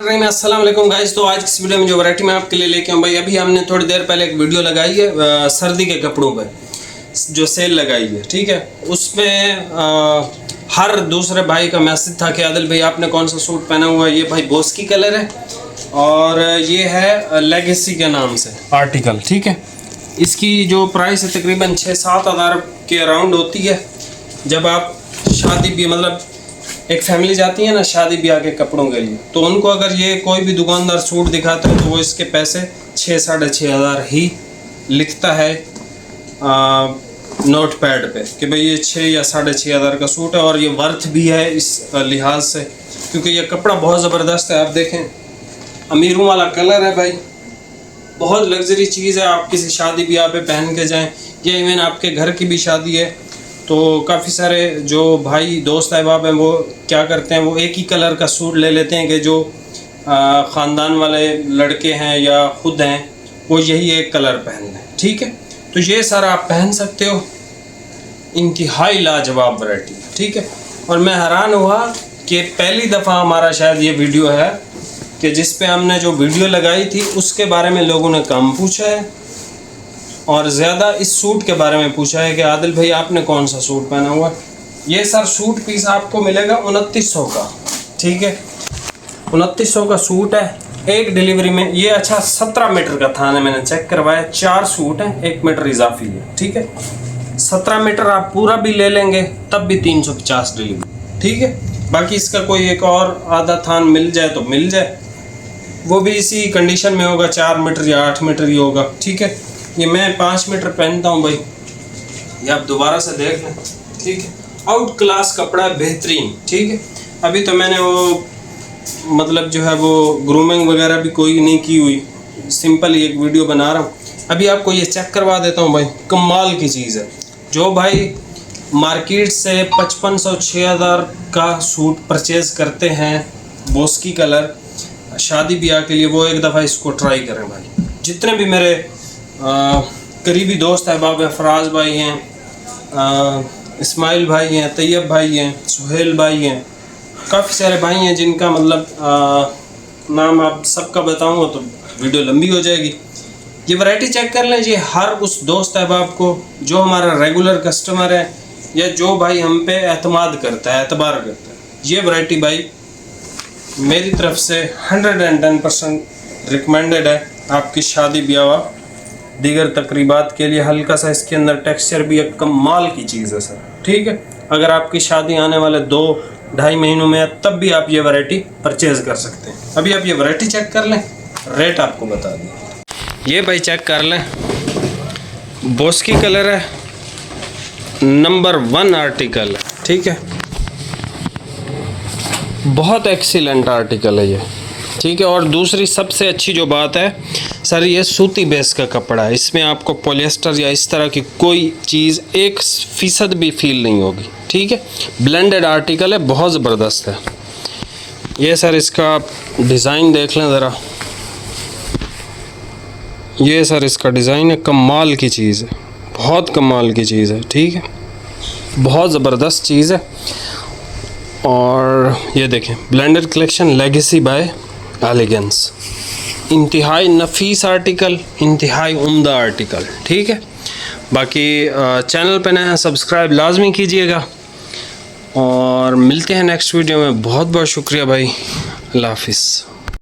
अस्सलाम वालेकुम गाइस। तो आज की वीडियो में जो वैरायटी मैं आपके लिए लेके आऊँ भाई, अभी हमने थोड़ी देर पहले एक वीडियो लगाई है सर्दी के कपड़ों पे जो सेल लगाई है, ठीक है। उसमें हर दूसरे भाई का मैसेज था कि आदिल भाई आपने कौन सा सूट पहना हुआ है। ये भाई बोस्की कलर है और ये है लेगेसी के नाम से आर्टिकल, ठीक है। इसकी जो प्राइस है तकरीबन 6-7 हज़ार के अराउंड होती है। जब आप शादी भी मतलब एक फैमिली जाती है ना शादी ब्याह के कपड़ों के लिए, तो उनको अगर ये कोई भी दुकानदार सूट दिखाता है तो वो इसके पैसे 6-6.5 हज़ार ही लिखता है नोट पैड पे कि भाई ये 6 या 6.5 हज़ार का सूट है। और ये वर्थ भी है इस लिहाज से, क्योंकि ये कपड़ा बहुत ज़बरदस्त है। आप देखें, अमीरों वाला कलर है भाई, बहुत लग्जरी चीज़ है। आप किसी शादी ब्याह पे पहन के जाएँ या इवन आपके घर की भी शादी है तो काफ़ी सारे जो भाई दोस्त अहबाब हैं वो क्या करते हैं, वो एक ही कलर का सूट ले लेते हैं कि जो ख़ानदान वाले लड़के हैं या ख़ुद हैं वो यही एक कलर पहन लें, ठीक है। तो ये सारा आप पहन सकते हो, इंतहाई लाजवाब वैरायटी, ठीक है। और मैं हैरान हुआ कि पहली दफ़ा हमारा शायद ये वीडियो है कि जिस पे हमने जो वीडियो लगाई थी उसके बारे में लोगों ने कम पूछा है और ज़्यादा इस सूट के बारे में पूछा है कि आदिल भाई आपने कौन सा सूट पहना हुआ। ये सर सूट पीस आपको मिलेगा 2900 का, ठीक है। 2900 का सूट है एक डिलीवरी में। ये अच्छा 17 मीटर का था, मैंने चेक करवाया, 4 सूट हैं, 1 मीटर इजाफी है, ठीक है। 17 मीटर आप पूरा भी ले लेंगे तब भी 350 डिलीवरी, ठीक है। बाकी इसका कोई एक और आधा थान मिल जाए तो मिल जाए, वो भी इसी कंडीशन में होगा, 4 मीटर या 8 मीटर ही होगा, ठीक है। ये मैं 5 मीटर पहनता हूँ भाई, ये आप दोबारा से देख लें, ठीक है। आउट क्लास कपड़ा है, बेहतरीन, ठीक है। अभी तो मैंने वो मतलब जो है वो ग्रूमिंग वगैरह भी कोई नहीं की हुई, सिंपल ही एक वीडियो बना रहा हूँ। अभी आपको ये चेक करवा देता हूँ भाई, कमाल की चीज़ है। जो भाई मार्केट से 5500-6000 का सूट परचेज़ करते हैं बोस्की कलर शादी ब्याह के लिए, वो एक दफ़ा इसको ट्राई करें भाई। जितने भी मेरे करीबी दोस्त अहबाब हैं, फराज भाई हैं, इस्माइल भाई हैं, तैयब भाई हैं, सुहेल भाई हैं, काफ़ी सारे भाई हैं जिनका मतलब नाम आप सबका बताऊंगा तो वीडियो लंबी हो जाएगी। ये वैरायटी चेक कर लें, ये हर उस दोस्त अहबाब को जो हमारा रेगुलर कस्टमर है या जो भाई हम पे एतमाद करता है, एतबार करता है, ये वैरायटी भाई मेरी तरफ से 110% रिकमेंडेड है आपकी शादी ब्याह दीगर तकरीबात के लिए। हल्का सा इसके अंदर टेक्सचर भी एक कमाल की चीज़ है सर, ठीक है। अगर आपकी शादी आने वाले 2-2.5 महीनों में है तब भी आप ये वैरायटी परचेज़ कर सकते हैं। अभी आप ये वैरायटी चेक कर लें, रेट आपको बता दें। ये भाई चेक कर लें, बोस्की कलर है, नंबर 1 आर्टिकल है, ठीक है। बहुत एक्सीलेंट आर्टिकल है ये, ठीक है। और दूसरी सबसे अच्छी जो बात है सर, ये सूती बेस का कपड़ा है, इसमें आपको पॉलिएस्टर या इस तरह की कोई चीज़ 1% भी फील नहीं होगी, ठीक है। ब्लेंडेड आर्टिकल है, बहुत ज़बरदस्त है ये सर। इसका डिज़ाइन देख लें ज़रा, ये सर इसका डिज़ाइन है, कमाल की चीज़ है, बहुत कमाल की चीज़ है, ठीक है। बहुत ज़बरदस्त चीज़ है। और ये देखें, blended collection legacy by elegance, इंतहाई नफीस आर्टिकल, इंतहाई उम्दा आर्टिकल, ठीक है। बाकी चैनल पे नए हैं, सब्सक्राइब लाजमी कीजिएगा और मिलते हैं नेक्स्ट वीडियो में। बहुत बहुत शुक्रिया भाई, अल्लाह हाफिज़।